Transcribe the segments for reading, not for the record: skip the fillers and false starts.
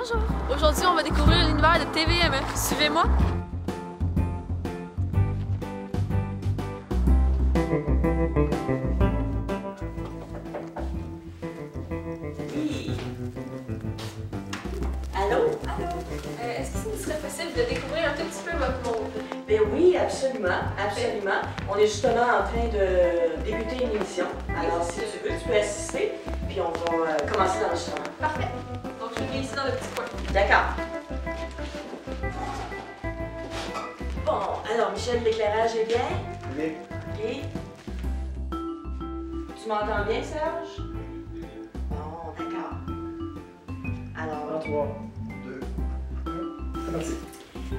Bonjour! Aujourd'hui, on va découvrir l'univers de TVME. Suivez-moi! Oui. Allô? Est-ce que ça serait possible de découvrir un tout petit peu votre monde? Ben oui, absolument, absolument. On est justement en train de débuter une émission. Alors, si tu veux, tu peux assister, puis on va commencer l'enregistrement. Parfait! Donc, je vais ici dans le petit coin. D'accord. Bon, alors, Michel, l'éclairage est bien? Oui. OK. Tu m'entends bien, Serge? Bon, d'accord. Alors, 3, 2, 1. Merci.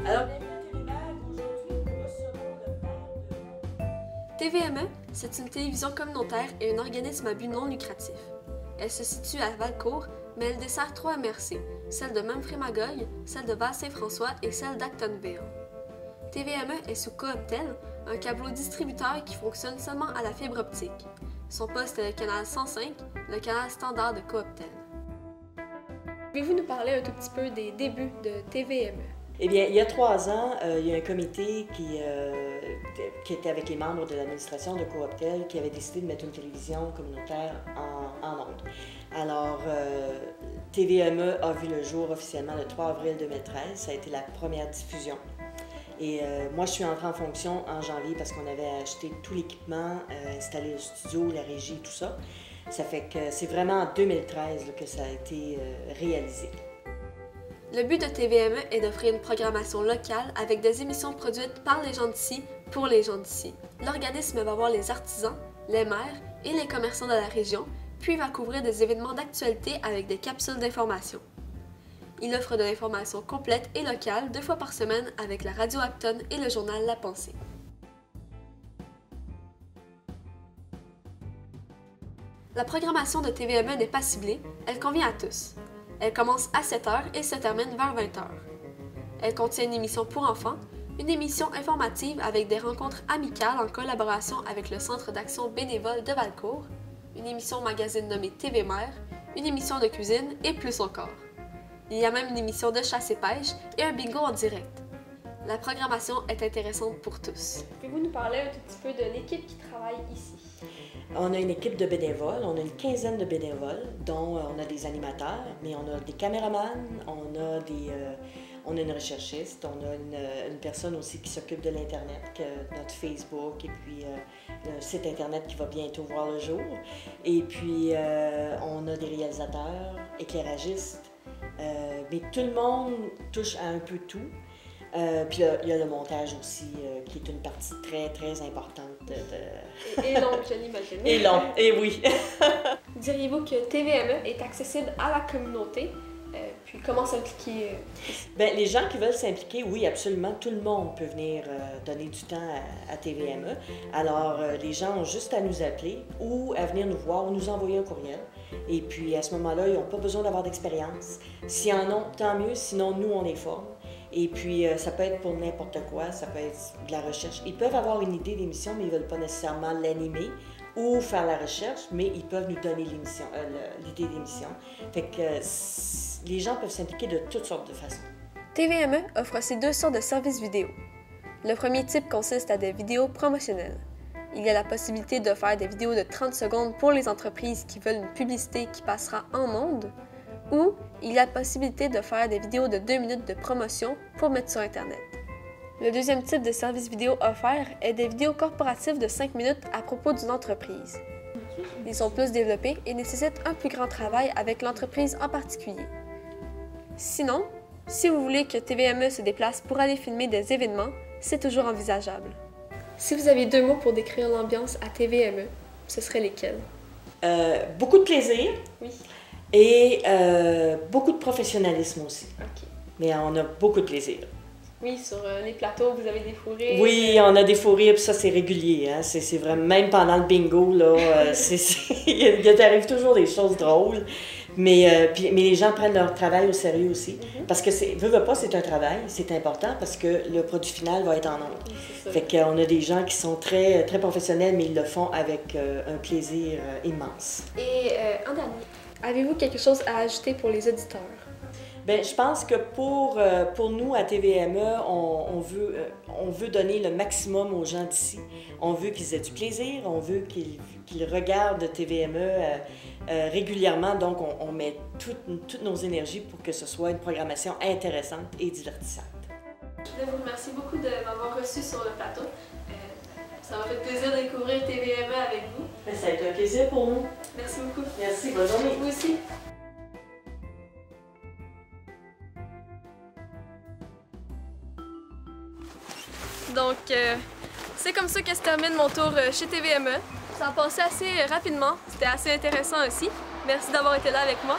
alors bienvenue à Télémag. Aujourd'hui, nous recevons le maire de... TVME, c'est une télévision communautaire et un organisme à but non lucratif. Elle se situe à Valcourt, mais elle dessert 3 MRC, celle de Memphremagog, celle de Val-Saint-François et celle d'Actonville. TVME est sous Cooptel, un câbleau distributeur qui fonctionne seulement à la fibre optique. Son poste est le canal 105, le canal standard de Cooptel. Pouvez-vous nous parler un tout petit peu des débuts de TVME? Eh bien, il y a 3 ans, il y a un comité qui était avec les membres de l'administration de Cooptel qui avait décidé de mettre une télévision communautaire en ondes. Alors, TVME a vu le jour officiellement le 3 avril 2013. Ça a été la première diffusion. Et moi, je suis entrée en fonction en janvier parce qu'on avait acheté tout l'équipement, installé le studio, la régie, tout ça. Ça fait que c'est vraiment en 2013 là, que ça a été réalisé. Le but de TVME est d'offrir une programmation locale avec des émissions produites par les gens d'ici pour les gens d'ici. L'organisme va voir les artisans, les maires et les commerçants de la région, puis va couvrir des événements d'actualité avec des capsules d'information. Il offre de l'information complète et locale 2 fois par semaine avec la radio Acton et le journal La Pensée. La programmation de TVME n'est pas ciblée, elle convient à tous. Elle commence à 7h et se termine vers 20h. Elle contient une émission pour enfants, une émission informative avec des rencontres amicales en collaboration avec le Centre d'action bénévole de Valcourt, une émission magazine nommée TV Mère, une émission de cuisine et plus encore. Il y a même une émission de chasse et pêche et un bingo en direct. La programmation est intéressante pour tous. Pouvez-vous nous parler un tout petit peu de l'équipe qui travaille ici? On a une équipe de bénévoles, on a une quinzaine de bénévoles, dont on a des animateurs, mais on a des caméramans, on a une recherchiste, on a une personne aussi qui s'occupe de l'Internet, notre Facebook, et puis le site Internet qui va bientôt voir le jour. Et puis, on a des réalisateurs, éclairagistes, mais tout le monde touche à un peu tout. Puis il y a le montage aussi, qui est une partie très, très importante. Et long, je l'imagine. Et long, et oui. Diriez-vous que TVME est accessible à la communauté? Puis comment s'impliquer? Bien, les gens qui veulent s'impliquer, oui, absolument. Tout le monde peut venir donner du temps à TVME. Alors, les gens ont juste à nous appeler ou à venir nous voir ou nous envoyer un courriel. Et puis, à ce moment-là, ils n'ont pas besoin d'avoir d'expérience. S'ils en ont, tant mieux. Sinon, nous, on les forme. Et puis, ça peut être pour n'importe quoi, ça peut être de la recherche. Ils peuvent avoir une idée d'émission, mais ils ne veulent pas nécessairement l'animer ou faire la recherche, mais ils peuvent nous donner l'idée d'émission. Fait que les gens peuvent s'impliquer de toutes sortes de façons. TVME offre aussi 2 sortes de services vidéo. Le premier type consiste à des vidéos promotionnelles. Il y a la possibilité de faire des vidéos de 30 secondes pour les entreprises qui veulent une publicité qui passera en ondes, ou il y a la possibilité de faire des vidéos de 2 minutes de promotion pour mettre sur Internet. Le deuxième type de service vidéo offert est des vidéos corporatives de 5 minutes à propos d'une entreprise. Ils sont plus développés et nécessitent un plus grand travail avec l'entreprise en particulier. Sinon, si vous voulez que TVME se déplace pour aller filmer des événements, c'est toujours envisageable. Si vous avez 2 mots pour décrire l'ambiance à TVME, ce seraient lesquels? Beaucoup de plaisir. Oui. Et beaucoup de professionnalisme aussi. OK. Mais on a beaucoup de plaisir. Oui, sur les plateaux, vous avez des fous rires. Oui, on a des fous rires, puis ça, c'est régulier. Hein? C'est vraiment, même pendant le bingo, là, il arrive toujours des choses drôles. Mais les gens prennent leur travail au sérieux aussi. Parce que, veux pas, c'est un travail, c'est important parce que le produit final va être en ondes. Oui, fait qu'on a des gens qui sont très, très professionnels, mais ils le font avec un plaisir immense. Et en dernier, avez-vous quelque chose à ajouter pour les auditeurs? Bien, je pense que pour nous, à TVME, on veut donner le maximum aux gens d'ici. On veut qu'ils aient du plaisir, on veut qu'ils regardent TVME régulièrement. Donc, on met toutes nos énergies pour que ce soit une programmation intéressante et divertissante. Je voulais vous remercier beaucoup de m'avoir reçu sur le plateau. Ça m'a fait plaisir de découvrir TVME avec vous. Bien, ça a été un plaisir pour nous. Merci beaucoup. Merci, bonne journée. Vous aussi. Donc, c'est comme ça que se termine mon tour chez TVME. Ça a passé assez rapidement, c'était assez intéressant aussi. Merci d'avoir été là avec moi.